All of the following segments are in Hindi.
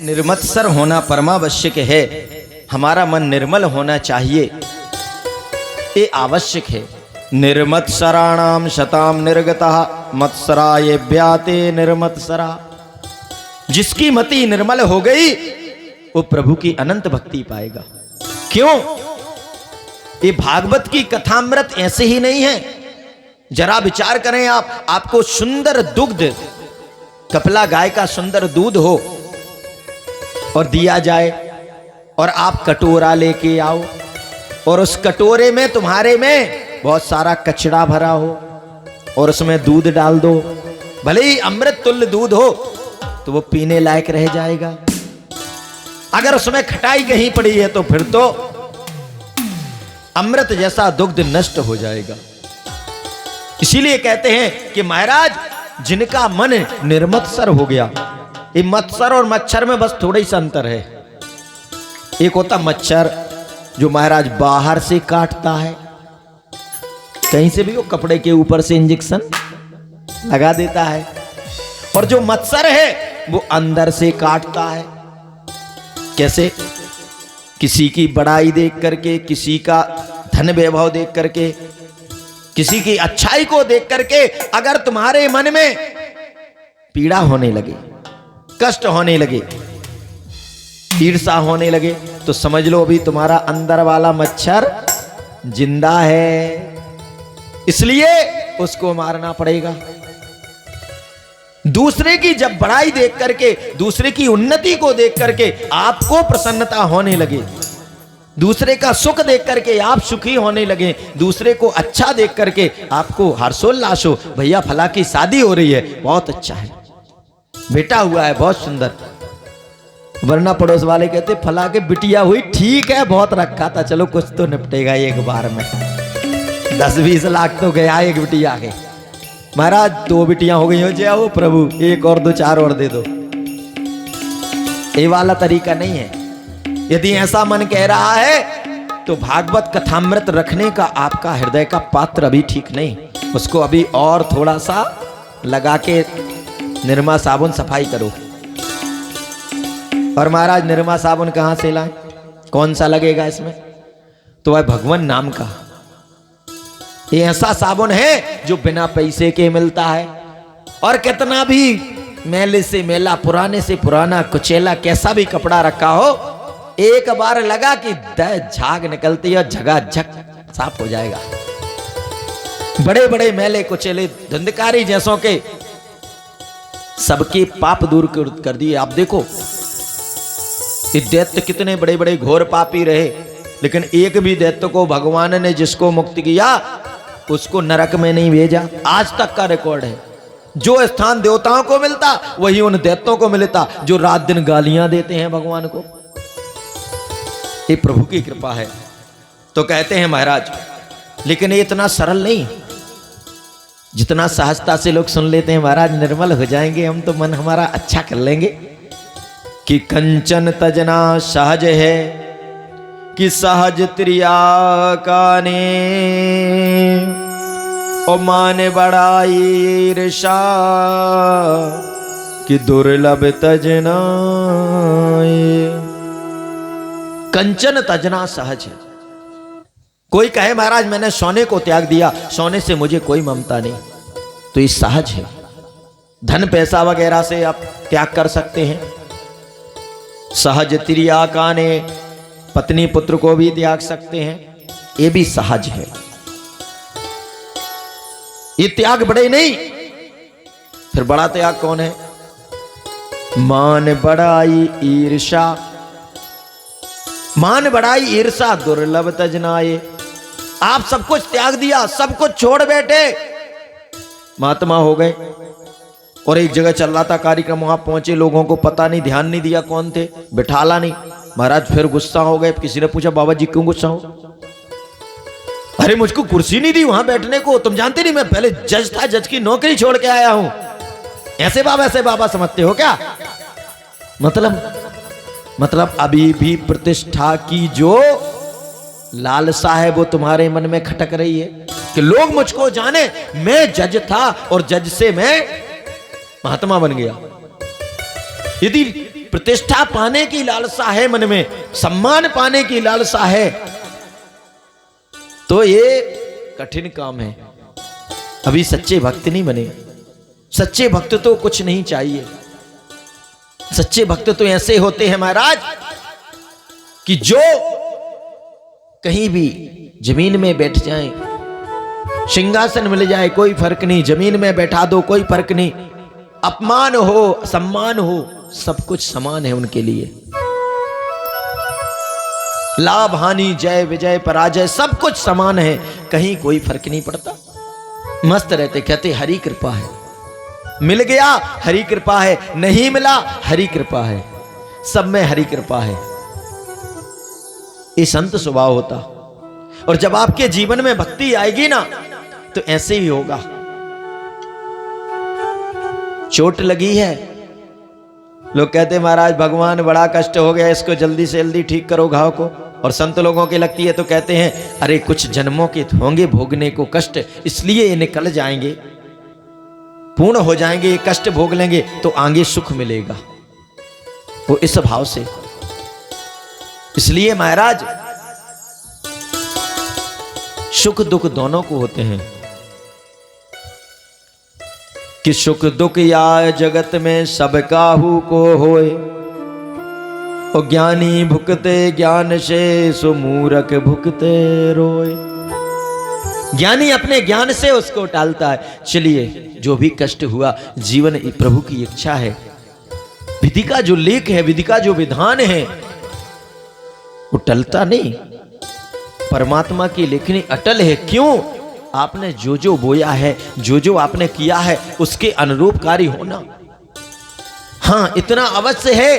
निर्मत्सर होना परमावश्यक है। हमारा मन निर्मल होना चाहिए, ये आवश्यक है। निर्मत्सराणाम शताम निर्गतः मत्सराय व्याते निर्मत्सरा। जिसकी मति निर्मल हो गई वो प्रभु की अनंत भक्ति पाएगा। क्यों? ये भागवत की कथामृत ऐसे ही नहीं है। जरा विचार करें आप, आपको सुंदर दुग्ध, कपिला गाय का सुंदर दूध हो और दिया जाए और आप कटोरा लेके आओ और उस कटोरे में तुम्हारे में बहुत सारा कचरा भरा हो और उसमें दूध डाल दो, भले ही अमृत तुल्य दूध हो तो वो पीने लायक रह जाएगा। अगर उसमें खटाई कहीं पड़ी है तो फिर तो अमृत जैसा दुग्ध नष्ट हो जाएगा। इसीलिए कहते हैं कि महाराज जिनका मन निर्मत्सर हो गया, ये मत्सर और मच्छर में बस थोड़ा ही सा अंतर है। एक होता मच्छर जो महाराज बाहर से काटता है, कहीं से भी वो कपड़े के ऊपर से इंजेक्शन लगा देता है, और जो मत्सर है वो अंदर से काटता है। कैसे? किसी की बड़ाई देख करके, किसी का धन वैभव देख करके, किसी की अच्छाई को देख करके अगर तुम्हारे मन में पीड़ा होने लगे, कष्ट होने लगे, ईर्ष्या होने लगे, तो समझ लो अभी तुम्हारा अंदर वाला मच्छर जिंदा है, इसलिए उसको मारना पड़ेगा। दूसरे की जब बड़ाई देख करके, दूसरे की उन्नति को देख करके आपको प्रसन्नता होने लगे, दूसरे का सुख देख करके आप सुखी होने लगे, दूसरे को अच्छा देख करके आपको हर्षोल्लास हो, भैया फला की शादी हो रही है, बहुत अच्छा है, बेटा हुआ है, बहुत सुंदर। वरना पड़ोस वाले कहते फला के बिटिया हुई, ठीक है, बहुत रखा था, चलो कुछ तो निपटेगा एक बार में, 10-20 लाख तो गया एक बिटिया के। महाराज 2 बिटियां हो गई हो जाओ प्रभु, 1 और 2 4 और दे दो। ये वाला तरीका नहीं है। यदि ऐसा मन कह रहा है तो भागवत कथामृत रखने का आपका हृदय का पात्र अभी ठीक नहीं, उसको अभी और थोड़ा सा लगा के निरमा साबुन सफाई करो। और महाराज निरमा साबुन कहां से लाएं? कौन सा लगेगा इसमें? तो वह भगवान नाम का ये ऐसा साबुन है जो बिना पैसे के मिलता है, और कितना भी मैले से मेला, पुराने से पुराना, कुचेला कैसा भी कपड़ा रखा हो, एक बार लगा कि झाग निकलती है, झगाझग साफ हो जाएगा। बड़े बड़े मैले कुचेले धुंधकारी जैसों के सबके पाप दूर कर दिए। आप देखो ये दैत्य कितने बड़े बड़े घोर पापी रहे, लेकिन एक भी दैत्य को भगवान ने जिसको मुक्त किया उसको नरक में नहीं भेजा। आज तक का रिकॉर्ड है। जो स्थान देवताओं को मिलता वही उन दैत्यों को मिलता जो रात दिन गालियां देते हैं भगवान को। ये प्रभु की कृपा है। तो कहते हैं महाराज, लेकिन ये इतना सरल नहीं जितना सहजता से लोग सुन लेते हैं। महाराज निर्मल हो जाएंगे हम तो, मन हमारा अच्छा कर लेंगे, कि कंचन तजना सहज है, कि सहज त्रिया काने, और मान बड़ाई ईर्षा, कि दुर्लभ तजना। कंचन तजना सहज है। कोई कहे महाराज मैंने सोने को त्याग दिया, सोने से मुझे कोई ममता नहीं, तो ये सहज है। धन पैसा वगैरह से आप त्याग कर सकते हैं। सहज त्रिया काने, पत्नी पुत्र को भी त्याग सकते हैं, ये भी सहज है। ये त्याग बड़े नहीं, फिर बड़ा त्याग कौन है? मान बड़ाई ईर्षा, मान बड़ाई ईर्षा दुर्लभ तजनाए। आप सब कुछ त्याग दिया, सब कुछ छोड़ बैठे, महात्मा हो गए, और एक जगह चल रहा था कार्यक्रम, वहां पहुंचे, लोगों को पता नहीं, ध्यान नहीं दिया कौन थे, बिठाला नहीं। महाराज फिर गुस्सा हो गए। किसी ने पूछा बाबा जी क्यों गुस्सा हो? अरे मुझको कुर्सी नहीं दी वहां बैठने को, तुम जानते नहीं मैं पहले जज था, जज की नौकरी छोड़ के आया हूं। ऐसे बाबा समझते हो क्या? मतलब अभी भी प्रतिष्ठा की जो लालसा है वो तुम्हारे मन में खटक रही है कि लोग मुझको जाने, मैं जज था और जज से मैं महात्मा बन गया। यदि प्रतिष्ठा पाने की लालसा है मन में, सम्मान पाने की लालसा है, तो ये कठिन काम है। अभी सच्चे भक्त नहीं बने। सच्चे भक्त तो कुछ नहीं चाहिए। सच्चे भक्त तो ऐसे होते हैं महाराज कि जो कहीं भी जमीन में बैठ जाएं, सिंहासन मिल जाए कोई फर्क नहीं, जमीन में बैठा दो कोई फर्क नहीं, अपमान हो सम्मान हो सब कुछ समान है उनके लिए। लाभ हानि जय विजय पराजय सब कुछ समान है, कहीं कोई फर्क नहीं पड़ता। मस्त रहते, कहते हरि कृपा है, मिल गया हरि कृपा है, नहीं मिला हरि कृपा है, सब में हरि कृपा है। ये संत स्वभाव होता। और जब आपके जीवन में भक्ति आएगी ना तो ऐसे ही होगा। चोट लगी है, लोग कहते महाराज भगवान बड़ा कष्ट हो गया, इसको जल्दी से जल्दी ठीक करो घाव को। और संत लोगों की लगती है तो कहते हैं अरे कुछ जन्मों के होंगे भोगने को कष्ट, इसलिए ये निकल जाएंगे, पूर्ण हो जाएंगे, ये कष्ट भोग लेंगे तो आगे सुख मिलेगा। वो इस भाव से। इसलिए महाराज सुख दुख दोनों को होते हैं कि सुख दुख या जगत में सब काहू को होए, और ज्ञानी भुगते ज्ञान से सो मूर्ख भुगते रोए। ज्ञानी अपने ज्ञान से उसको टालता है। चलिए जो भी कष्ट हुआ, जीवन प्रभु की इच्छा है, विधि का जो लेख है, विधि का जो विधान है वो टलता नहीं। परमात्मा की लेखनी अटल है। क्यों? आपने जो जो बोया है, जो जो आपने किया है, उसके अनुरूप कार्य होना। हां इतना अवश्य है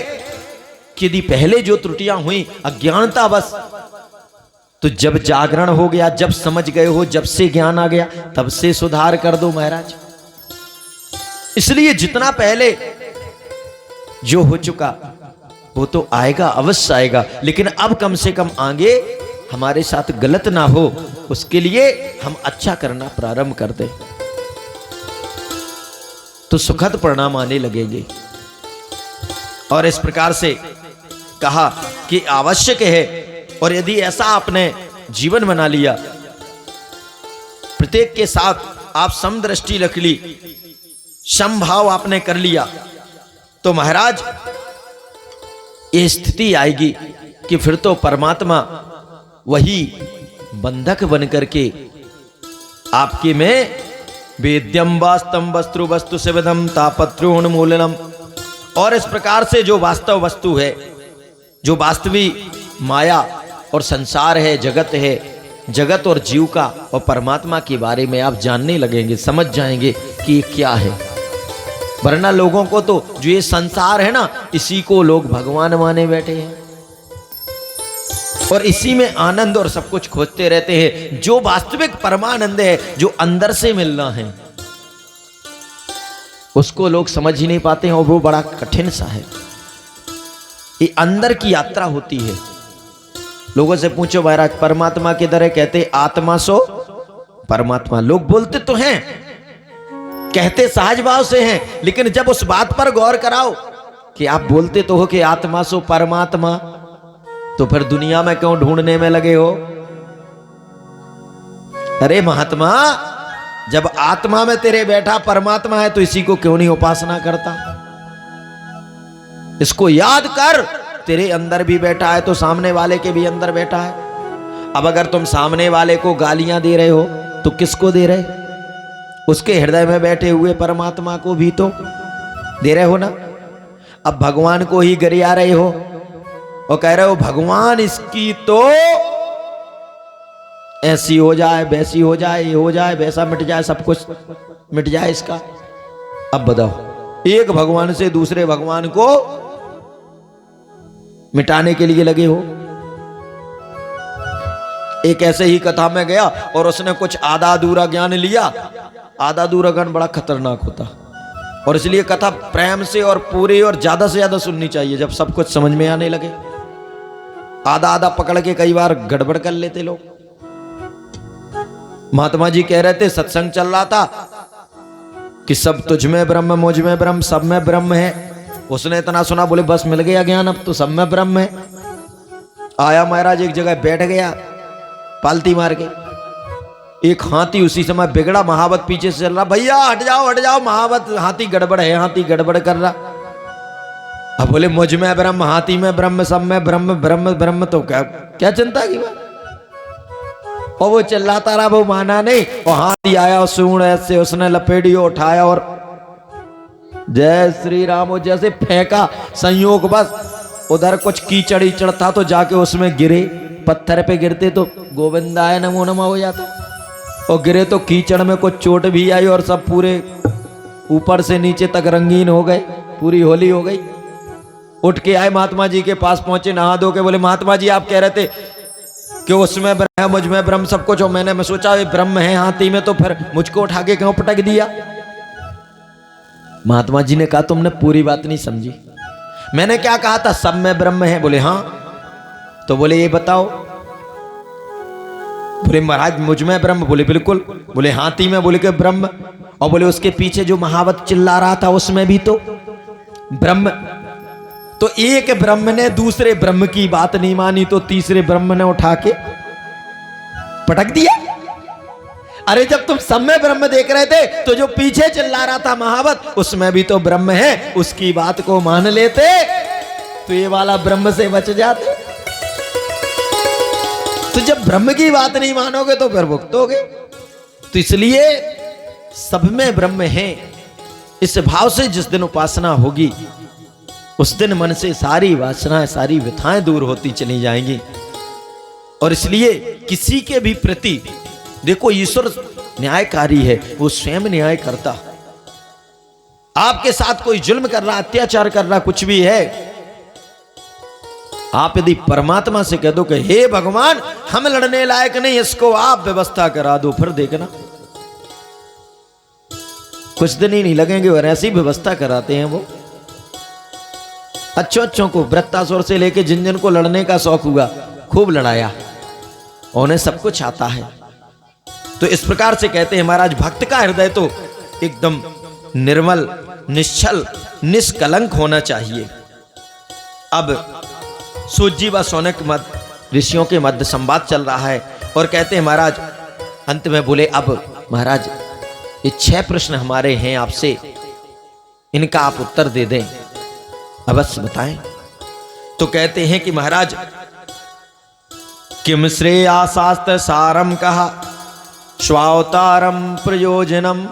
कि यदि पहले जो त्रुटियां हुई अज्ञानता बस, तो जब जागरण हो गया, जब समझ गए हो, जब से ज्ञान आ गया, तब से सुधार कर दो महाराज। इसलिए जितना पहले जो हो चुका वो तो आएगा, अवश्य आएगा, लेकिन अब कम से कम आगे हमारे साथ गलत ना हो, उसके लिए हम अच्छा करना प्रारंभ कर दें तो सुखद परिणाम आने लगेंगे। और इस प्रकार से कहा कि आवश्यक है। और यदि ऐसा आपने जीवन बना लिया, प्रत्येक के साथ आप समदृष्टि रख ली, समभाव आपने कर लिया, तो महाराज ये स्थिति आएगी कि फिर तो परमात्मा वही बंधक बन करके आपके में वेद्यम वास्तव वस्त्रु वस्तु सेवदम तापत्रोन्मूलनम। और इस प्रकार से जो वास्तव वस्तु है, जो वास्तविक माया और संसार है, जगत है, जगत और जीव का और परमात्मा के बारे में आप जानने लगेंगे, समझ जाएंगे कि ये क्या है। वरना लोगों को तो जो ये संसार है ना, इसी को लोग भगवान माने बैठे हैं और इसी में आनंद और सब कुछ खोजते रहते हैं। जो वास्तविक परमानंद है, जो अंदर से मिलना है, उसको लोग समझ ही नहीं पाते हैं और वो बड़ा कठिन सा है। ये अंदर की यात्रा होती है। लोगों से पूछो महाराज परमात्मा किधर है, कहते आत्मा सो परमात्मा। लोग बोलते तो हैं, कहते सहज भाव से हैं, लेकिन जब उस बात पर गौर कराओ कि आप बोलते तो हो कि आत्मा सो परमात्मा, तो फिर दुनिया में क्यों ढूंढने में लगे हो? अरे महात्मा, जब आत्मा में तेरे बैठा परमात्मा है तो इसी को क्यों नहीं उपासना करता? इसको याद कर, तेरे अंदर भी बैठा है तो सामने वाले के भी अंदर बैठा है। अब अगर तुम सामने वाले को गालियां दे रहे हो तो किसको दे रहे? उसके हृदय में बैठे हुए परमात्मा को भी तो दे रहे हो ना। अब भगवान को ही गरिया रहे हो और कह रहे हो भगवान इसकी तो ऐसी हो जाए, वैसी हो जाए, ये हो जाए, वैसा मिट जाए, सब कुछ मिट जाए इसका। अब बताओ, एक भगवान से दूसरे भगवान को मिटाने के लिए लगे हो। एक ऐसे ही कथा में गया और उसने कुछ आधा अधूरा ज्ञान लिया। आधा अधूरा ज्ञान बड़ा खतरनाक होता, और इसलिए कथा प्रेम से और पूरी और ज्यादा से ज्यादा सुननी चाहिए जब सब कुछ समझ में आने लगे। आधा आधा पकड़ के कई बार गड़बड़ कर लेते लोग। महात्मा जी कह रहे थे, सत्संग चल रहा था कि सब तुझ में ब्रह्म, मुझ में ब्रह्म, सब में ब्रह्म है। उसने इतना सुना, बोले बस मिल गया ज्ञान, अब तो सब में ब्रह्म है। आया महाराज एक जगह बैठ गया पालती मार के। एक हाथी उसी समय बिगड़ा, महावत पीछे से चल रहा, भैया हट जाओ महावत, हाथी गड़बड़ है, हाथी गड़बड़ कर रहा। अब बोले मुझ में ब्रह्म, हाथी में ब्रह्म, सब में ब्रह्म ब्रह्म ब्रह्म, तो क्या चिंता की बात। और वो चिल्लाता रहा, वो माना नहीं। और हाथी आया और सूंड ऐसे उसने लपेटियो उठाया और जय श्री राम, और जैसे फेंका, संयोग बस उधर कुछ कीचड़ ईचड़ था तो जाके उसमें गिरे, पत्थर पे गिरते तो गोविंदाय नमो नमः हो जाता, और गिरे तो कीचड़ में कुछ चोट भी आई और सब पूरे ऊपर से नीचे तक रंगीन हो गए, पूरी होली हो गई। उठ के आए महात्मा जी के पास पहुंचे, नहा धो के बोले महात्मा जी आप कह रहे थे कि उसमें ब्रह्म है, मुझ में ब्रह्म, सब कुछ हो। मैंने सोचा ये ब्रह्म है हाथी में, तो फिर मुझको उठा के क्यों पटक दिया। महात्मा जी ने कहा तुमने पूरी बात नहीं समझी। मैंने क्या कहा था, सब में ब्रह्म है। बोले हाँ। तो बोले ये बताओ। बोले महाराज मुझ में ब्रह्म। बोले बिल्कुल। बोले हाथी में, बोले कि ब्रह्म। और बोले उसके पीछे जो महावत चिल्ला रहा था उसमें भी तो ब्रह्म। तो एक ब्रह्म ने दूसरे ब्रह्म की बात नहीं मानी तो तीसरे ब्रह्म ने उठा के पटक दिया। अरे जब तुम सब में ब्रह्म देख रहे थे तो जो पीछे चिल्ला रहा था महावत उसमें भी तो ब्रह्म है, उसकी बात को मान लेते तो ये वाला ब्रह्म से बच जाते। तो जब ब्रह्म की बात नहीं मानोगे तो फिर भुगतोगे। तो इसलिए सब में ब्रह्म है, इस भाव से जिस दिन उपासना होगी उस दिन मन से सारी वासनाएं, सारी व्यथाएं दूर होती चली जाएंगी। और इसलिए किसी के भी प्रति देखो ईश्वर न्यायकारी है, वो स्वयं न्याय करता। आपके साथ कोई जुल्म कर रहा, अत्याचार कर रहा, कुछ भी है, आप यदि परमात्मा से कह दो कि हे भगवान हम लड़ने लायक नहीं, इसको आप व्यवस्था करा दो, फिर देखना कुछ दिन ही नहीं लगेंगे और ऐसी व्यवस्था कराते हैं वो। अच्छों को वृत्तासुर से लेके जिन जिन को लड़ने का शौक हुआ खूब लड़ाया, उन्हें सब कुछ आता है। तो इस प्रकार से कहते हैं महाराज भक्त का हृदय तो एकदम निर्मल, निश्चल, निष्कलंक होना चाहिए। अब सूत जी व सौनक ऋषियों के मध्य संवाद चल रहा है और कहते हैं महाराज अंत में बोले अब महाराज ये 6 प्रश्न हमारे हैं आपसे, इनका आप उत्तर दे दें, अवश्य बताएं। तो कहते हैं कि महाराज किम श्रेया शास्त्र सारम कहा स्वावतारम प्रयोजनम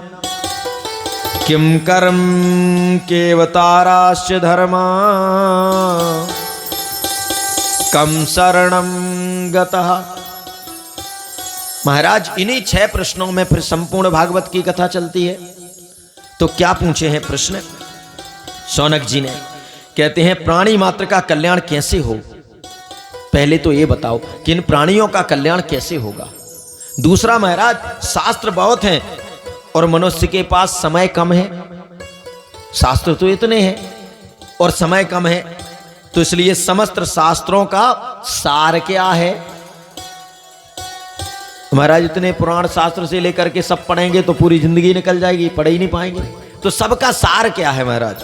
किम कर्म केवताराश्च धर्मा कम शरणम गतः। महाराज इन्हीं 6 प्रश्नों में फिर संपूर्ण भागवत की कथा चलती है। तो क्या पूछे हैं प्रश्न सौनक जी ने। कहते हैं प्राणी मात्र का कल्याण कैसे हो, पहले तो ये बताओ कि इन प्राणियों का कल्याण कैसे होगा। दूसरा महाराज शास्त्र बहुत हैं और मनुष्य के पास समय कम है, शास्त्र तो इतने हैं और समय कम है, तो इसलिए समस्त शास्त्रों का सार क्या है। महाराज इतने पुराण शास्त्र से लेकर के सब पढ़ेंगे तो पूरी जिंदगी निकल जाएगी, पढ़ ही नहीं पाएंगे। तो सबका सार क्या है महाराज।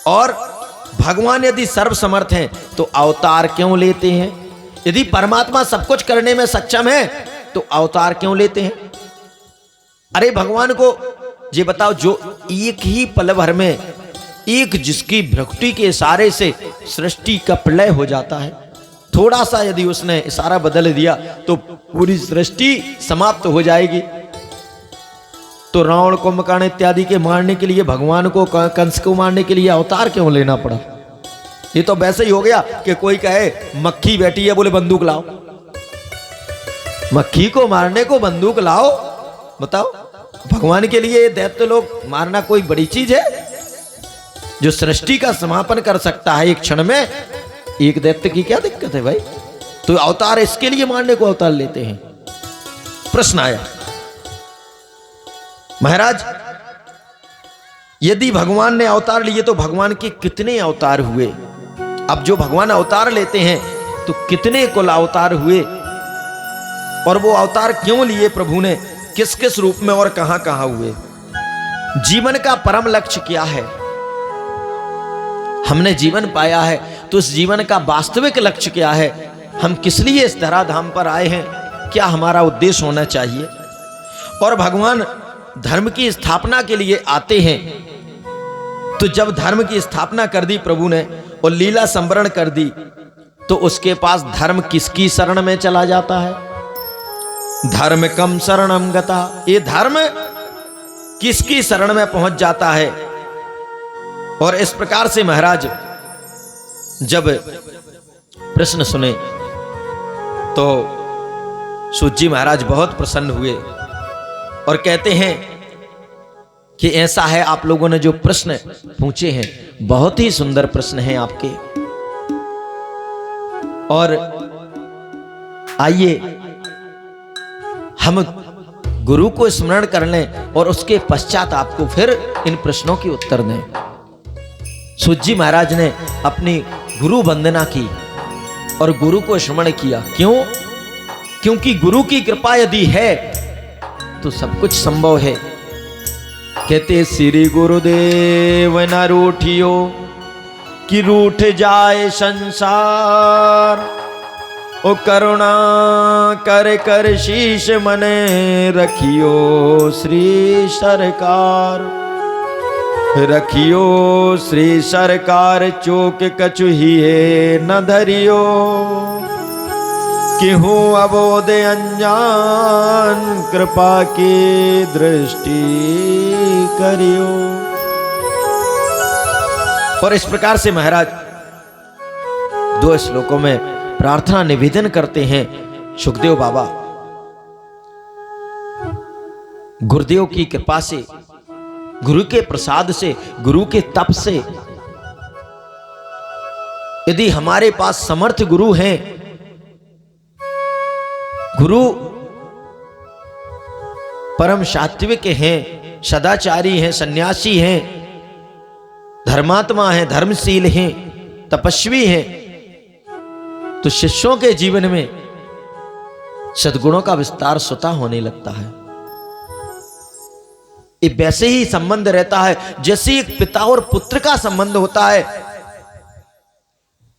और भगवान यदि सर्वसमर्थ हैं तो अवतार क्यों लेते हैं। यदि परमात्मा सब कुछ करने में सक्षम है तो अवतार क्यों लेते हैं। अरे भगवान को ये बताओ, जो एक ही पल भर में एक जिसकी भ्रकुटी के इशारे से सृष्टि का प्रलय हो जाता है, थोड़ा सा यदि उसने इशारा बदल दिया तो पूरी सृष्टि समाप्त हो जाएगी। तो रावण कुंभकर्ण इत्यादि के मारने के लिए भगवान को, कंस को मारने के लिए अवतार क्यों लेना पड़ा। ये तो वैसे ही हो गया कि कोई कहे मक्खी बैठी है, बोले बंदूक लाओ, मक्खी को मारने को बंदूक लाओ। बताओ भगवान के लिए दैत्य लोग मारना कोई बड़ी चीज है। जो सृष्टि का समापन कर सकता है एक क्षण में, एक दैत्य की क्या दिक्कत है भाई। तो अवतार इसके लिए मारने को अवतार लेते हैं। प्रश्न आया महाराज यदि भगवान ने अवतार लिए तो भगवान के कितने अवतार हुए। अब जो भगवान अवतार लेते हैं तो कितने कुल अवतार हुए और वो अवतार क्यों लिए प्रभु ने, किस किस रूप में और कहां कहां हुए। जीवन का परम लक्ष्य क्या है। हमने जीवन पाया है तो उस जीवन का वास्तविक लक्ष्य क्या है, हम किस लिए इस धराधाम पर आए हैं, क्या हमारा उद्देश्य होना चाहिए। और भगवान धर्म की स्थापना के लिए आते हैं, तो जब धर्म की स्थापना कर दी प्रभु ने और लीला संवरण कर दी, तो उसके पास धर्म किसकी शरण में चला जाता है, धर्म कम शरणम गता, ये धर्म किसकी शरण में पहुंच जाता है। और इस प्रकार से महाराज जब प्रश्न सुने तो सूत जी महाराज बहुत प्रसन्न हुए और कहते हैं कि ऐसा है, आप लोगों ने जो प्रश्न पूछे हैं बहुत ही सुंदर प्रश्न हैं आपके, और आइए हम गुरु को स्मरण कर लें और उसके पश्चात आपको फिर इन प्रश्नों के उत्तर दें। सूत जी महाराज ने अपनी गुरु वंदना की और गुरु को स्मरण किया। क्यों? क्योंकि गुरु की कृपा यदि है तो सब कुछ संभव है। कहते श्री गुरुदेव न रूठियो कि रूठ जाए संसार, ओ करुणा कर कर शीश मने रखियो श्री सरकार, रखियो श्री सरकार चोक कछुहिए न धरियो, कि हूँ अबोध अनजान कृपा की दृष्टि करियो। और इस प्रकार से महाराज 2 श्लोकों में प्रार्थना निवेदन करते हैं सुखदेव बाबा। गुरुदेव की कृपा से, गुरु के प्रसाद से, गुरु के तप से, यदि हमारे पास समर्थ गुरु हैं, गुरु परम सात्विक हैं, सदाचारी हैं, सन्यासी हैं, धर्मात्मा हैं, धर्मशील हैं, तपस्वी हैं, तो शिष्यों के जीवन में सद्गुणों का विस्तार स्वतः होने लगता है। ये वैसे ही संबंध रहता है जैसे एक पिता और पुत्र का संबंध होता है।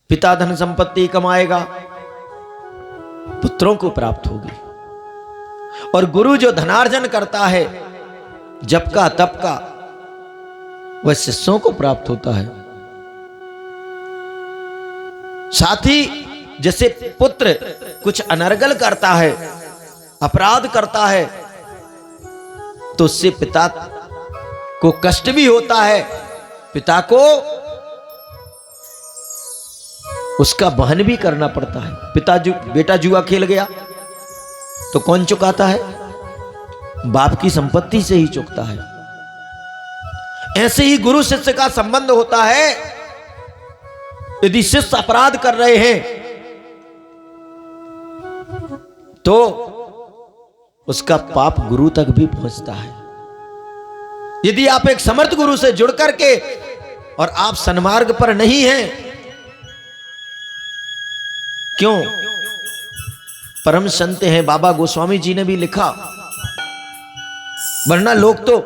पिता धन संपत्ति कमाएगा, पुत्रों को प्राप्त होगी, और गुरु जो धनार्जन करता है जप का तप का, वह शिष्यों को प्राप्त होता है। साथ ही जैसे पुत्र कुछ अनर्गल करता है, अपराध करता है, तो उससे पिता को कष्ट भी होता है, पिता को उसका वहन भी करना पड़ता है। बेटा जुआ खेल गया तो कौन चुकाता है? बाप की संपत्ति से ही चुकता है। ऐसे ही गुरु शिष्य का संबंध होता है। यदि शिष्य अपराध कर रहे हैं तो उसका पाप गुरु तक भी पहुंचता है। यदि आप एक समर्थ गुरु से जुड़ करके और आप सन्मार्ग पर नहीं हैं, क्यों? परम संत हैं, बाबा गोस्वामी जी ने भी लिखा, वरना लोग तो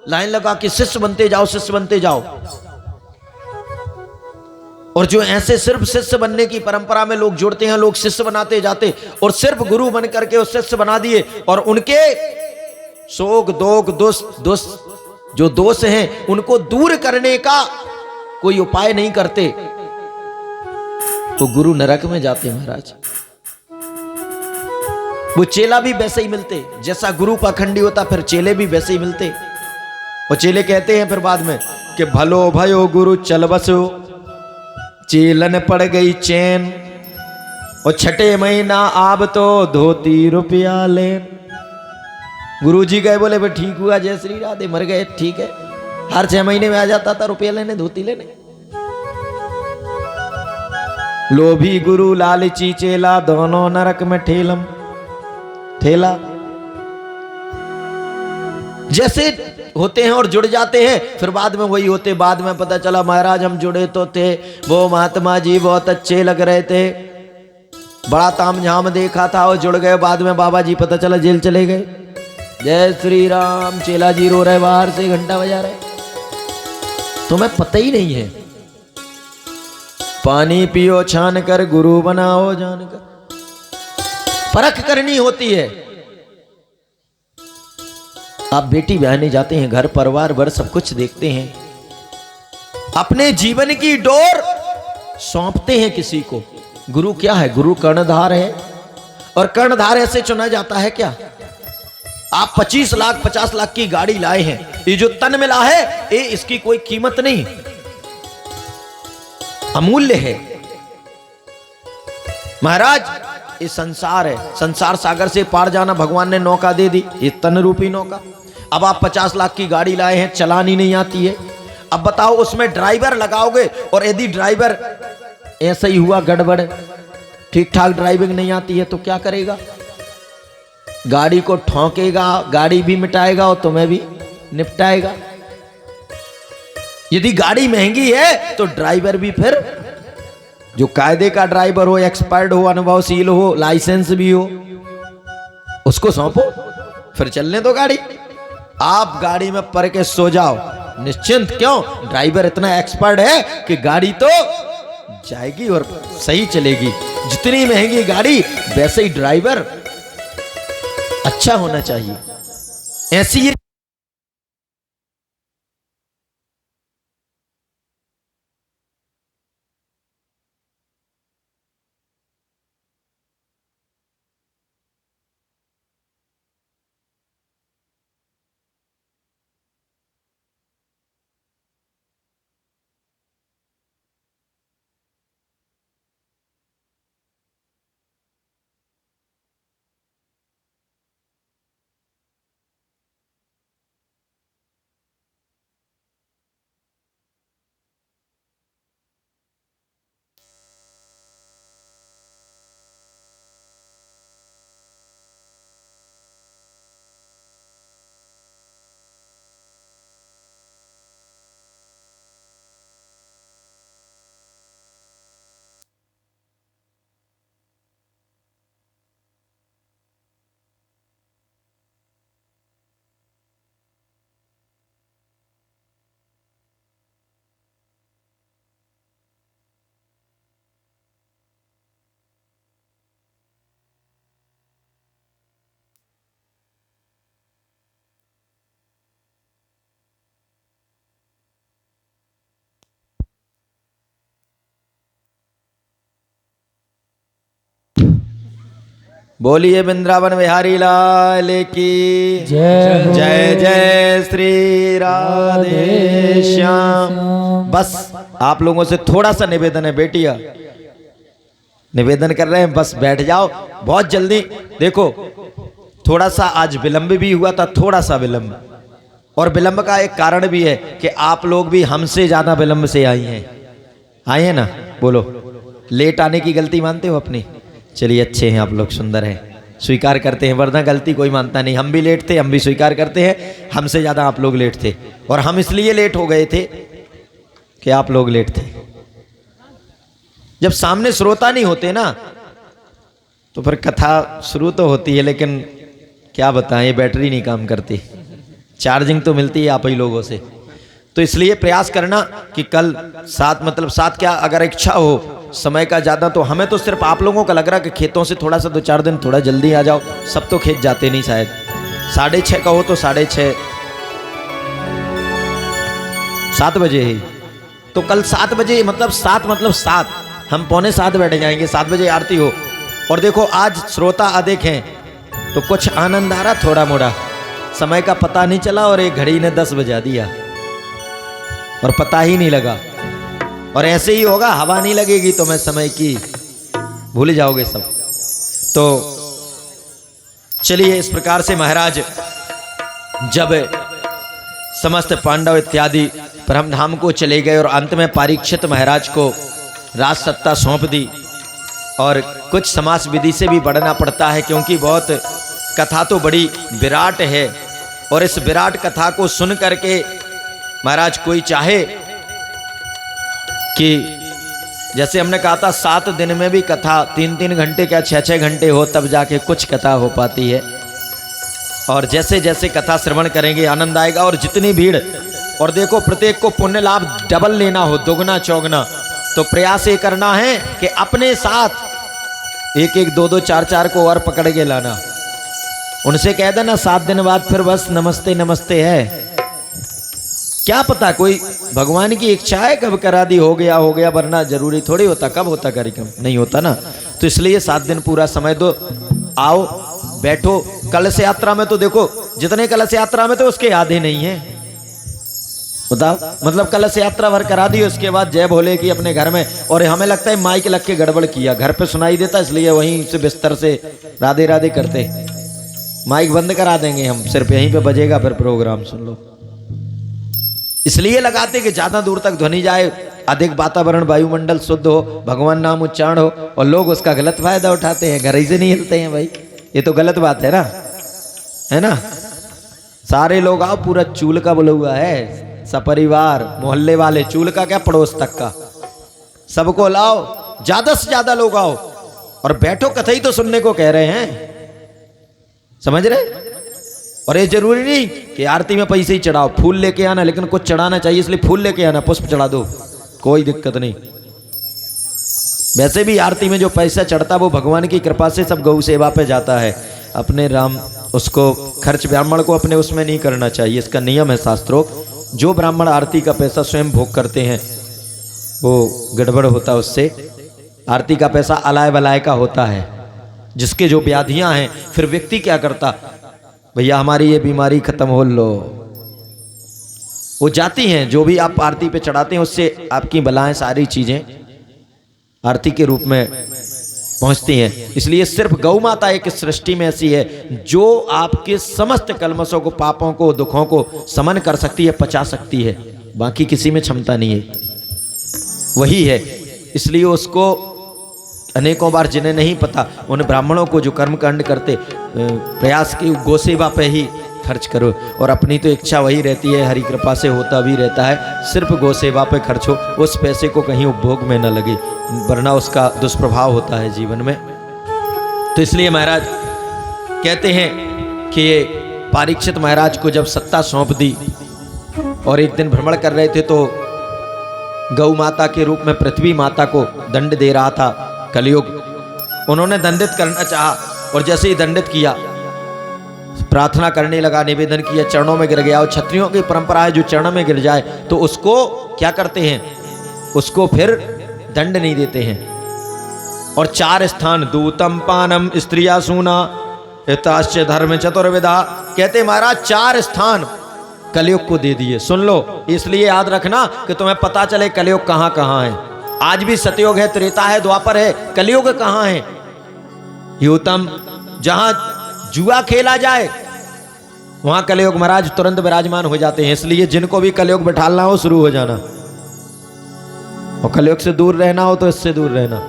लाइन लगा के शिष्य बनते जाओ, शिष्य बनते जाओ, और जो ऐसे सिर्फ शिष्य बनने की परंपरा में लोग जुड़ते हैं, लोग शिष्य बनाते जाते और सिर्फ गुरु बन करके उस शिष्य बना दिए, और उनके शोक दोष जो दोष हैं उनको दूर करने का कोई उपाय नहीं करते, तो गुरु नरक में जाते महाराज। वो चेला भी वैसे ही मिलते, जैसा गुरु पाखंडी होता फिर चेले भी वैसे ही मिलते। और चेले कहते हैं फिर बाद में कि भलो भयो गुरु चल बसो, चेलन पड़ गई चैन, और 6 महीना आब तो धोती रुपया ले। गुरु जी गए, बोले भाई ठीक हुआ, जय श्री राधे, मर गए, ठीक है। हर 6 महीने में आ जाता था रुपया लेने, धोती लेने। लोभी गुरु लालची चेला, दोनों नरक में ठेला। जैसे होते हैं और जुड़ जाते हैं, फिर बाद में वही होते। बाद में पता चला महाराज हम जुड़े तो थे, वो महात्मा जी बहुत अच्छे लग रहे थे, बड़ा तामझाम देखा था, और जुड़ गए। बाद में बाबा जी पता चला जेल चले गए। जय श्री राम। चेला जी रो रहे बाहर से, घंटा बजा रहे, तुम्हें पता ही नहीं है पानी पियो छान कर, गुरु बनाओ जानकर। परख करनी होती है। आप बेटी बहने जाते हैं, घर परिवार भर सब कुछ देखते हैं, अपने जीवन की डोर सौंपते हैं किसी को। गुरु क्या है? गुरु कर्णधार है। और कर्णधार ऐसे चुना जाता है क्या? आप 25 लाख 50 लाख की गाड़ी लाए हैं, ये जो तन मिला है ये इसकी कोई कीमत नहीं, अमूल्य है। महाराज ये संसार है, संसार सागर से पार जाना भगवान ने नौका दे दी, ये तन रूपी नौका। अब आप 50 लाख की गाड़ी लाए हैं, चलानी नहीं आती है। अब बताओ उसमें ड्राइवर लगाओगे, और यदि ड्राइवर ऐसा ही हुआ गड़बड़, ठीक ठाक ड्राइविंग नहीं आती है, तो क्या करेगा? गाड़ी को ठोकेगा, गाड़ी भी मिटाएगा और तुम्हें भी निपटाएगा। यदि गाड़ी महंगी है तो ड्राइवर भी फिर जो कायदे का ड्राइवर हो, एक्सपर्ट हो, अनुभवशील हो, लाइसेंस भी हो, उसको सौंपो, फिर चलने दो गाड़ी। आप गाड़ी में पर के सो जाओ निश्चिंत। क्यों? ड्राइवर इतना एक्सपर्ट है कि गाड़ी तो जाएगी और सही चलेगी। जितनी महंगी गाड़ी वैसे ही ड्राइवर अच्छा होना चाहिए। ऐसी बोलिए वृंदावन बिहारी लाल की जय। जय जय श्री राधे श्याम। बस आप लोगों से थोड़ा सा निवेदन है बेटिया, निवेदन कर रहे हैं, बस बैठ जाओ। बहुत जल्दी देखो, थोड़ा सा आज विलंब भी हुआ था, थोड़ा सा विलंब, और विलंब का एक कारण भी है कि आप लोग भी हमसे ज्यादा विलंब से आई हैं। आए हैं ना? बोलो, लेट आने की गलती मानते हो अपनी? चलिए अच्छे हैं आप लोग, सुंदर हैं, स्वीकार करते हैं, वरना गलती कोई मानता नहीं। हम भी लेट थे, हम भी स्वीकार करते हैं, हमसे ज़्यादा आप लोग लेट थे, और हम इसलिए लेट हो गए थे कि आप लोग लेट थे। जब सामने श्रोता नहीं होते ना तो फिर कथा शुरू तो होती है, लेकिन क्या बताएं, बैटरी नहीं काम करती, चार्जिंग तो मिलती है आप ही लोगों से। तो इसलिए प्रयास करना कि कल 7 क्या, अगर इच्छा हो समय का ज़्यादा, तो हमें तो सिर्फ आप लोगों का लग रहा कि खेतों से थोड़ा सा 2-4 दिन थोड़ा जल्दी आ जाओ। सब तो खेत जाते नहीं, शायद 6:30 का हो तो 6:30 7 बजे ही, तो कल 7 बजे मतलब 7 हम 6:45 बैठ जाएंगे, 7 बजे आरती हो। और देखो आज श्रोता अधिक हैं तो कुछ आनंद आ रहा, थोड़ा मोड़ा समय का पता नहीं चला, और एक घड़ी ने 10 बजा दिया और पता ही नहीं लगा। और ऐसे ही होगा, हवा नहीं लगेगी तो मैं समय की भूल जाओगे सब। तो चलिए, इस प्रकार से महाराज जब समस्त पांडव इत्यादि परमधाम को चले गए और अंत में परीक्षित महाराज को राज सत्ता सौंप दी, और कुछ समास विधि से भी बढ़ना पड़ता है, क्योंकि बहुत कथा तो बड़ी विराट है, और इस विराट कथा को सुन करके महाराज कोई चाहे कि जैसे हमने कहा था 7 दिन में भी कथा 3-3 घंटे क्या 6-6 घंटे हो, तब जाके कुछ कथा हो पाती है। और जैसे जैसे कथा श्रवण करेंगे आनंद आएगा, और जितनी भीड़, और देखो प्रत्येक को पुण्य लाभ डबल लेना हो, दोगुना चौगुना, तो प्रयास ये करना है कि अपने साथ एक एक दो दो चार चार को और पकड़ के लाना। उनसे कह देना 7 दिन बाद फिर बस नमस्ते नमस्ते है। क्या पता कोई भगवान की इच्छा है कब करा दी, हो गया, वरना जरूरी थोड़ी होता कब होता कार्यक्रम, नहीं होता ना। तो इसलिए 7 दिन पूरा समय दो, आओ बैठो। कलश यात्रा में तो देखो जितने कलश यात्रा में तो उसके आधे नहीं है, बताओ। मतलब कलश यात्रा भर करा दी, उसके बाद जय भोले की अपने घर में, और हमें लगता है माइक लग के गड़बड़ किया, घर पे सुनाई देता इसलिए वहीं से बिस्तर से राधे राधे करते। माइक बंद करा देंगे हम, सिर्फ यहीं पे बजेगा, फिर प्रोग्राम सुन लो। इसलिए लगाते कि ज्यादा दूर तक ध्वनि जाए, अधिक वातावरण वायुमंडल शुद्ध हो, भगवान नाम उच्चारण हो, और लोग उसका गलत फायदा उठाते हैं, घर ही से नहीं हिलते हैं भाई, ये तो गलत बात है ना, है ना। सारे लोग आओ, पूरा चूल का बोला हुआ है, सपरिवार मोहल्ले वाले, चूल का क्या पड़ोस तक का, सबको लाओ, ज्यादा से ज्यादा लोग आओ और बैठो, कथई तो सुनने को कह रहे हैं, समझ रहे। और ये जरूरी नहीं कि आरती में पैसे ही चढ़ाओ, फूल लेके आना, लेकिन कुछ चढ़ाना चाहिए, इसलिए फूल लेके आना, पुष्प चढ़ा दो, कोई दिक्कत नहीं। वैसे भी आरती में जो पैसा चढ़ता वो भगवान की कृपा से सब गौ सेवा पे जाता है, अपने राम उसको खर्च ब्राह्मण को अपने उसमें नहीं करना चाहिए, इसका नियम है शास्त्रोक्त। जो ब्राह्मण आरती का पैसा स्वयं भोग करते हैं वो गड़बड़ होता है, उससे आरती का पैसा अलाय बलाय का होता है। जिसके जो व्याधियां हैं, फिर व्यक्ति क्या करता, भैया हमारी ये बीमारी खत्म हो लो, वो जाती हैं, जो भी आप आरती पे चढ़ाते हैं उससे आपकी बलाएं सारी चीजें आरती के रूप में पहुंचती हैं। इसलिए सिर्फ गौ माता एक सृष्टि में ऐसी है जो आपके समस्त कलमशों को, पापों को, दुखों को समन कर सकती है, पचा सकती है, बाकी किसी में क्षमता नहीं है, वही है। इसलिए उसको अनेकों बार जिन्हें नहीं पता, उन ब्राह्मणों को जो कर्मकांड करते, प्रयास की गौ सेवा पे ही खर्च करो, और अपनी तो इच्छा वही रहती है, हरि कृपा से होता भी रहता है, सिर्फ गौ सेवा पे खर्च हो, उस पैसे को कहीं उपभोग में न लगे, वरना उसका दुष्प्रभाव होता है जीवन में। तो इसलिए महाराज कहते हैं कि ये परीक्षित महाराज को जब सत्ता सौंप दी और एक दिन भ्रमण कर रहे थे तो गौ माता के रूप में पृथ्वी माता को दंड दे रहा था कलयुग। उन्होंने दंडित करना चाहा, और जैसे ही दंडित किया, प्रार्थना करने लगा, निवेदन किया, चरणों में गिर गया। और क्षत्रियों की परंपरा है जो चरणों में गिर जाए तो उसको क्या करते हैं, उसको फिर दंड नहीं देते हैं। और 4 स्थान, दूतम पानम स्त्रिया सूना हिताश्च धर्म चतुर्विधा, कहते महाराज 4 स्थान कलयुग को दे दिए। सुन लो, इसलिए याद रखना कि तुम्हें पता चले कलयुग कहां कहां है। आज भी सतयुग है, त्रेता है, द्वापर है, कलयुग कहां है। युतम, जहां जुआ खेला जाए वहां कलयुग महाराज तुरंत विराजमान हो जाते हैं। इसलिए जिनको भी कलयुग बैठालना हो, शुरू हो जाना, और कलयुग से दूर रहना हो तो इससे दूर रहना।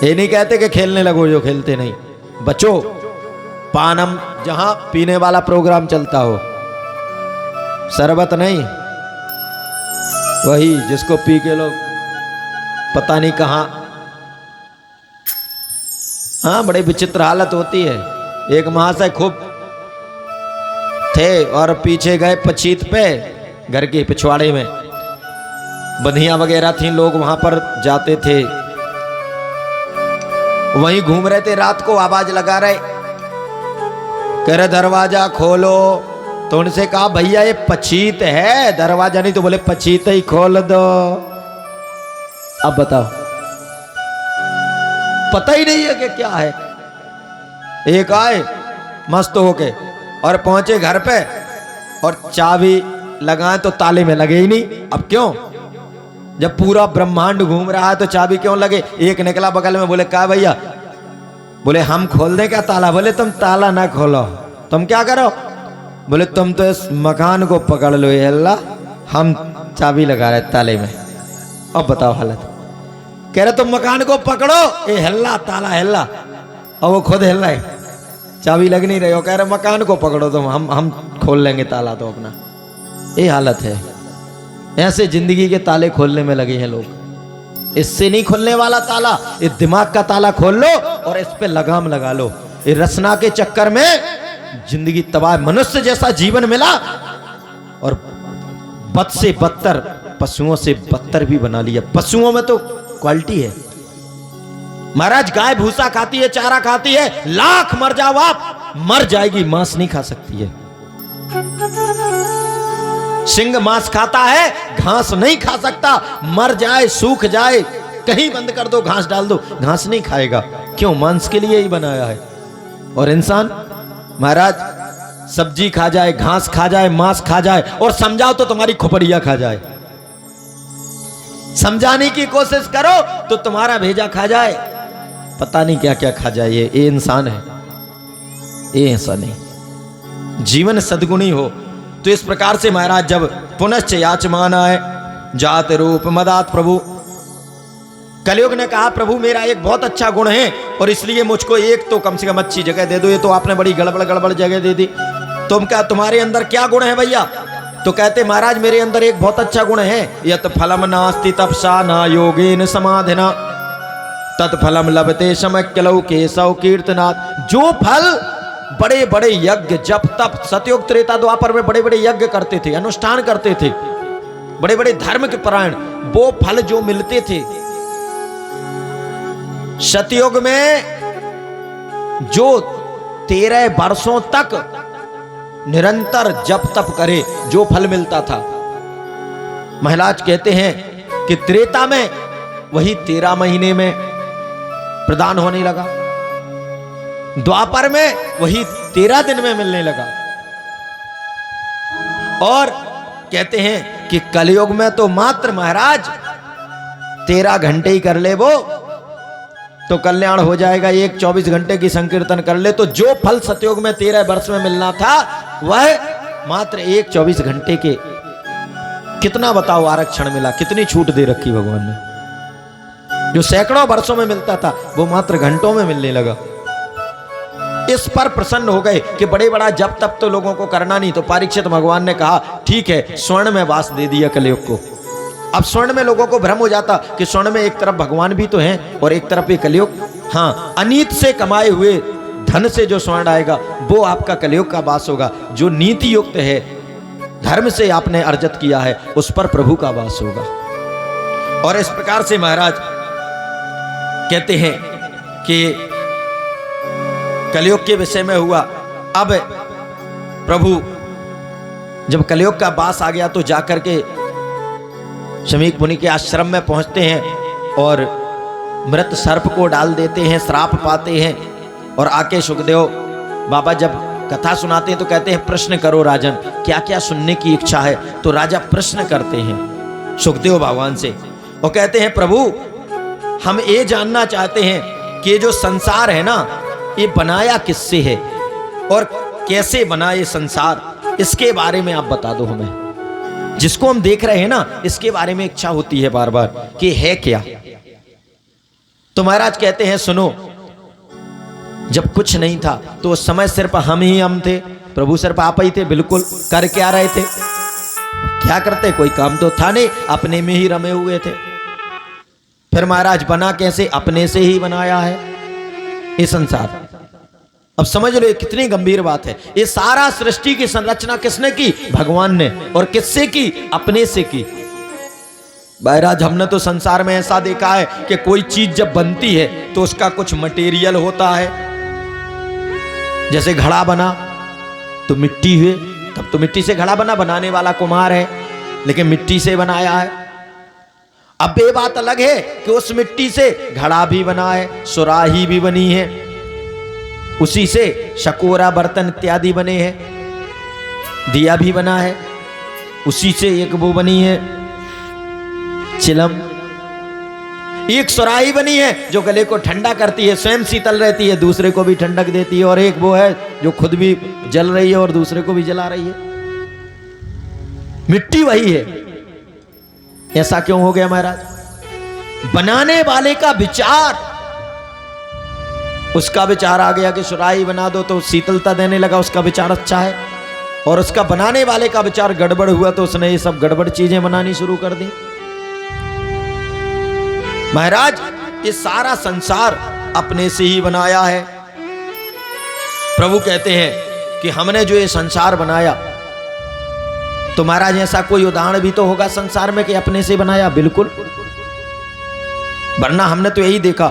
ये नहीं कहते कि खेलने लगो जो खेलते नहीं, बचो। पानम, जहां पीने वाला प्रोग्राम चलता हो, शरबत नहीं, वही जिसको पी के लोग पता नहीं कहां। हाँ, बड़े विचित्र हालत होती है। एक महाशय खूब थे और पीछे गए पचीत पे, घर के पिछवाड़े में बंधियां वगैरह थी, लोग वहां पर जाते थे, वहीं घूम रहे थे। रात को आवाज लगा रहे, कह रहे दरवाजा खोलो। तो उनसे कहा भैया ये पचीत है, दरवाजा नहीं। तो बोले पचीत ही खोल दो। अब बताओ, पता ही नहीं है कि क्या है। एक आए मस्त होके और पहुंचे घर पे, और चाबी लगाए तो ताले में लगे ही नहीं। अब क्यों, जब पूरा ब्रह्मांड घूम रहा है तो चाबी क्यों लगे। एक निकला बगल में, बोले क्या भैया, बोले हम खोल दें क्या ताला। बोले तुम ताला ना खोलो, तुम क्या करो। बोले तुम तो इस मकान को पकड़ लो, ये अल्लाह, हम चाबी लगा रहे ताले में। अब बताओ हालत। कह रहे तुम मकान को पकड़ो, ये हिल्ला, ताला हिल्ला, और वो खुद हिल रहे, चाबी लग नहीं रही हो। कह रहे मकान को पकड़ो तुम, हम खोल लेंगे ताला तो अपना। ये हालत है। ऐसे जिंदगी के ताले खोलने में लगे हैं लोग। इससे नहीं खुलने वाला ताला, इस दिमाग का ताला खोल लो और इस पे लगाम लगा लो। ये रचना के चक्कर में जिंदगी तबाह। मनुष्य जैसा जीवन मिला और बद से बदतर पशुओं से बदतर भी बना लिया। पशुओं में तो क्वालिटी है महाराज, गाय भूसा खाती है, चारा खाती है, लाख मर जाओ आप, मर जाएगी, मांस नहीं खा सकती है। सिंह मांस खाता है, घास नहीं खा सकता, मर जाए, सूख जाए, कहीं बंद कर दो, घास डाल दो, घास नहीं खाएगा। क्यों? मांस के लिए ही बनाया है। और इंसान महाराज सब्जी खा जाए, घास खा जाए, मांस खा जाए, और समझाओ तो तुम्हारी खोपड़िया खा जाए। समझाने की कोशिश करो तो तुम्हारा भेजा खा जाए, पता नहीं क्या क्या खा जाए। ये इंसान है, ये ऐसा नहीं। जीवन सद्गुणी हो तो इस प्रकार से महाराज जब पुनश्च याचमान आए जात रूप मदात प्रभु, कलयुग ने कहा प्रभु मेरा एक बहुत अच्छा गुण है और इसलिए मुझको एक तो कम से कम अच्छी जगह दे दो। ये तो आपने बड़ी गड़बड़ जगह दे दी। तुम क्या, तुम्हारे अंदर क्या गुण है भैया? तो कहते महाराज मेरे अंदर एक बहुत अच्छा गुण है, यत फलम नास्ति तपसा न योगेन समाधिना तत्फलम लभते समक्यलौ केशव कीर्तनाथ। जो फल बड़े बड़े यज्ञ जप तप सतयुग त्रेता द्वापर में बड़े बड़े यज्ञ करते थे, अनुष्ठान करते थे, बड़े बड़े धर्म के परायण, वो फल जो मिलते थे सतयुग में, जो 13 वर्षों तक निरंतर जप तप करे जो फल मिलता था, महाराज कहते हैं कि त्रेता में वही 13 महीने में प्रदान होने लगा, द्वापर में वही 13 दिन में मिलने लगा। और कहते हैं कि कलयुग में तो मात्र महाराज 13 घंटे ही कर ले वो तो कल्याण हो जाएगा। एक 24 घंटे की संकीर्तन कर ले तो जो फल सतयुग में 13 वर्ष में मिलना था वह मात्र एक 24 घंटे के, कितना बताओ आरक्षण मिला, कितनी छूट दे रखी भगवान ने। जो सैकड़ों वर्षों में मिलता था वो मात्र घंटों में मिलने लगा। इस पर प्रसन्न हो गए कि बड़े बड़ा जब तब तो लोगों को करना नहीं। तो परीक्षित भगवान ने कहा ठीक है, स्वर्ण में वास दे दिया कलयुग को। अब स्वर्ण में लोगों को भ्रम हो जाता कि स्वर्ण में एक तरफ भगवान भी तो हैं और एक तरफ ये कलयुग। हाँ, अनीत से कमाए हुए धन से जो स्वर्ण आएगा वो आपका कलयुग का वास होगा। जो नीति युक्त है, धर्म से आपने अर्जित किया है, उस पर प्रभु का वास होगा। और इस प्रकार से महाराज कहते हैं कि कलयुग के विषय में हुआ। अब प्रभु जब कलयुग का वास आ गया तो जाकर के शमीक मुनि के आश्रम में पहुंचते हैं और मृत सर्प को डाल देते हैं, श्राप पाते हैं। और आके सुखदेव बाबा जब कथा सुनाते हैं तो कहते हैं प्रश्न करो राजन, क्या क्या सुनने की इच्छा है। तो राजा प्रश्न करते हैं सुखदेव भगवान से और कहते हैं प्रभु हम ये जानना चाहते हैं कि जो संसार है ना, ये बनाया किससे है और कैसे बना ये संसार, इसके बारे में आप बता दो हमें। जिसको हम देख रहे हैं ना, इसके बारे में इच्छा होती है बार बार कि है क्या। तो महाराज कहते हैं सुनो, जब कुछ नहीं था तो उस समय सिर्फ हम थे, प्रभु सिर्फ आप ही थे। बिल्कुल कर क्या रहे थे, क्या करते, कोई काम तो था नहीं, अपने में ही रमे हुए थे। फिर महाराज बना कैसे, अपने से ही बनाया है ये संसार। अब समझ लो कितनी गंभीर बात है। ये सारा सृष्टि की संरचना किसने की, भगवान ने। और किससे की, अपने से की। महाराज हमने तो संसार में ऐसा देखा है कि कोई चीज जब बनती है तो उसका कुछ मटेरियल होता है। जैसे घड़ा बना तो मिट्टी हुए, तब तो मिट्टी से घड़ा बना, बनाने वाला कुम्हार है लेकिन मिट्टी से बनाया है। अब ये बात अलग है कि उस मिट्टी से घड़ा भी बना है, सुराही भी बनी है, उसी से शकोरा बर्तन इत्यादि बने हैं, दिया भी बना है, उसी से एक वो बनी है चिलम, एक सुराही बनी है जो गले को ठंडा करती है, स्वयं शीतल रहती है, दूसरे को भी ठंडक देती है, और एक वो है जो खुद भी जल रही है और दूसरे को भी जला रही है। मिट्टी वही है। ऐसा क्यों हो गया महाराज? बनाने वाले का विचार, उसका विचार आ गया कि सुराही बना दो तो शीतलता देने लगा, उसका विचार अच्छा है। और उसका बनाने वाले का विचार गड़बड़ हुआ तो उसने ये सब गड़बड़ चीजें बनानी शुरू कर दी। महाराज ये सारा संसार अपने से ही बनाया है। प्रभु कहते हैं कि हमने जो ये संसार बनाया तो महाराज ऐसा कोई उदाहरण भी तो होगा संसार में कि अपने से बनाया? बिल्कुल, वरना हमने तो यही देखा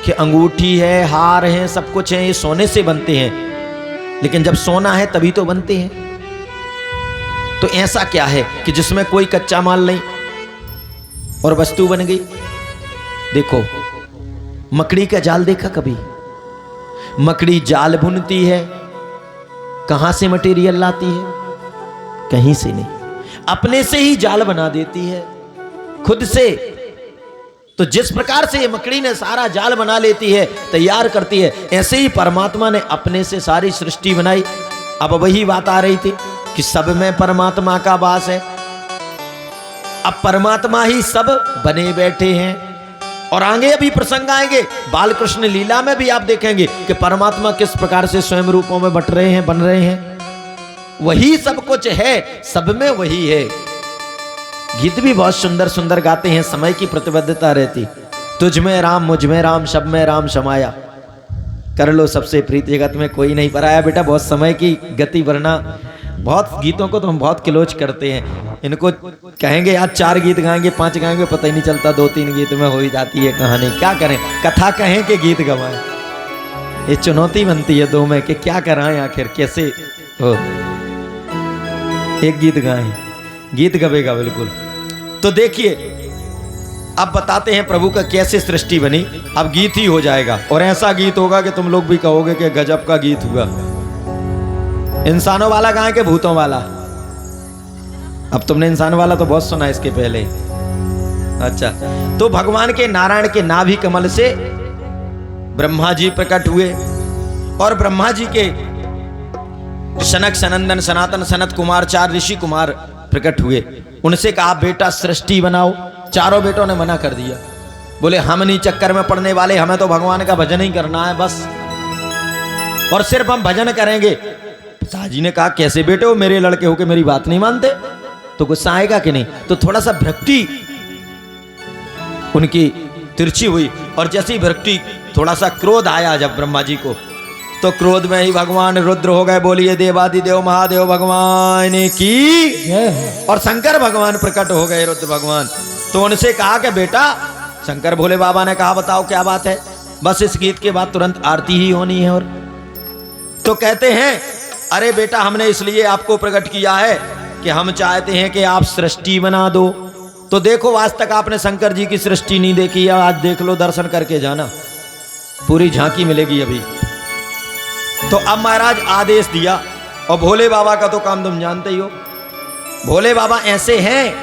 कि अंगूठी है, हार है, सब कुछ है, ये सोने से बनते हैं, लेकिन जब सोना है तभी तो बनते हैं। तो ऐसा क्या है कि जिसमें कोई कच्चा माल नहीं और वस्तु बन गई? देखो, मकड़ी का जाल देखा कभी? मकड़ी जाल बुनती है, कहां से मटेरियल लाती है? कहीं से नहीं, अपने से ही जाल बना देती है खुद से। तो जिस प्रकार से ये मकड़ी ने सारा जाल बना लेती है, तैयार करती है, ऐसे ही परमात्मा ने अपने से सारी सृष्टि बनाई। अब वही बात आ रही थी कि सब में परमात्मा का वास है। अब परमात्मा ही सब बने बैठे हैं। और आगे अभी प्रसंग आएंगे, बाल कृष्ण लीला में भी आप देखेंगे कि परमात्मा किस प्रकार से स्वयं रूपों में बट रहे हैं, बन रहे हैं। वही सब कुछ है, सब में वही है। गीत भी बहुत सुंदर सुंदर गाते हैं, समय की प्रतिबद्धता रहती। तुझ में राम, मुझ में राम, सब में राम समाया, कर लो सबसे प्रीत जगत में कोई नहीं पराया। बेटा बहुत समय की गति, वरना बहुत गीतों को तो हम बहुत किलोच करते हैं। इनको कहेंगे यार 4 गीत गाएंगे, 5 गाएंगे, पता ही नहीं चलता, 2-3 गीत में हो ही जाती है कहानी। क्या करें, कथा कहें कि गीत गवाएं? ये चुनौती बनती है 2 में कि क्या कराएं, आखिर कैसे हो। एक गीत गाएं, गीत गवेगा बिल्कुल। तो देखिए, अब बताते हैं प्रभु का कैसे सृष्टि बनी। अब गीत ही हो जाएगा, और ऐसा गीत होगा कि तुम लोग भी कहोगे कि गजब का गीत हुआ। इंसानों वाला गाएं कि भूतों वाला? अब तुमने इंसान वाला तो बहुत सुना इसके पहले। अच्छा, तो भगवान के नारायण के नाभि कमल से ब्रह्मा जी प्रकट हुए, और ब्रह्मा जी के सनक, सनंदन, सनातन, सनत कुमार 4 ऋषि कुमार प्रकट हुए। उनसे कहा बेटा सृष्टि बनाओ। चारों बेटों ने मना कर दिया, बोले हम नहीं चक्कर में पड़ने वाले, हमें तो भगवान का भजन ही करना है बस, और सिर्फ हम भजन करेंगे। पिताजी ने कहा कैसे बेटे हो, मेरे लड़के हो के मेरी बात नहीं मानते? तो गुस्सा आएगा कि नहीं? तो थोड़ा सा भक्ति उनकी तिरछी हुई, और जैसी भक्ति थोड़ा सा क्रोध आया जब ब्रह्मा जी को, तो क्रोध में ही भगवान रुद्र हो गए। बोलिए देवादिदेव महादेव भगवान की। और शंकर भगवान प्रकट हो गए, रुद्र भगवान। तो उनसे कहा कि बेटा, शंकर भोले बाबा ने कहा बताओ क्या बात है? बस इस गीत के बाद तुरंत आरती ही होनी है। और तो कहते हैं अरे बेटा, हमने इसलिए आपको प्रकट किया है कि हम चाहते हैं कि आप सृष्टि बना दो। तो देखो, आज तक आपने शंकर जी की सृष्टि नहीं देखी है, आज देख लो, दर्शन करके जाना, पूरी झांकी मिलेगी अभी। तो अब महाराज आदेश दिया, और भोले बाबा का तो काम तुम जानते ही हो। भोले बाबा ऐसे हैं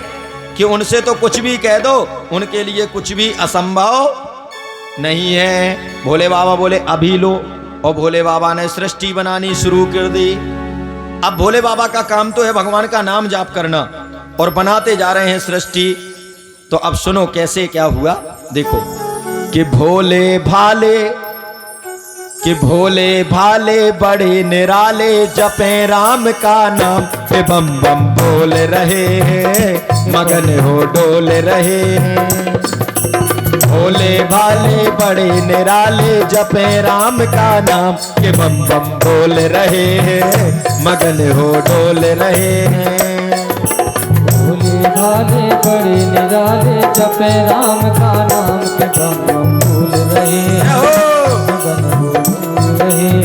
कि उनसे तो कुछ भी कह दो, उनके लिए कुछ भी असंभव नहीं है। भोले बाबा बोले अभी लो, और भोले बाबा ने सृष्टि बनानी शुरू कर दी। अब भोले बाबा का काम तो है भगवान का नाम जाप करना, और बनाते जा रहे हैं सृष्टि। तो अब सुनो कैसे क्या हुआ, देखो कि भोले भाले बड़े निराले जपे राम का नाम, के बम बम बोल रहे हैं, मगन हो डोल रहे हैं। भोले भाले बड़े निराले जपे राम का नाम, के बम बम बोल रहे हैं, मगन हो डोल रहे हैं। भोले भाले बड़े निराले जपे राम का नाम, के बम बम बोल रहे हैं, मगन हो डोल रहे हैं।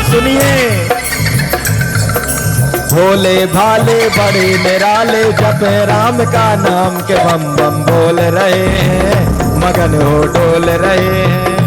सुनिए, भोले भाले बड़े निराले जपे राम का नाम, के बम बम बोल रहे हैं, मगन हो डोल रहे हैं।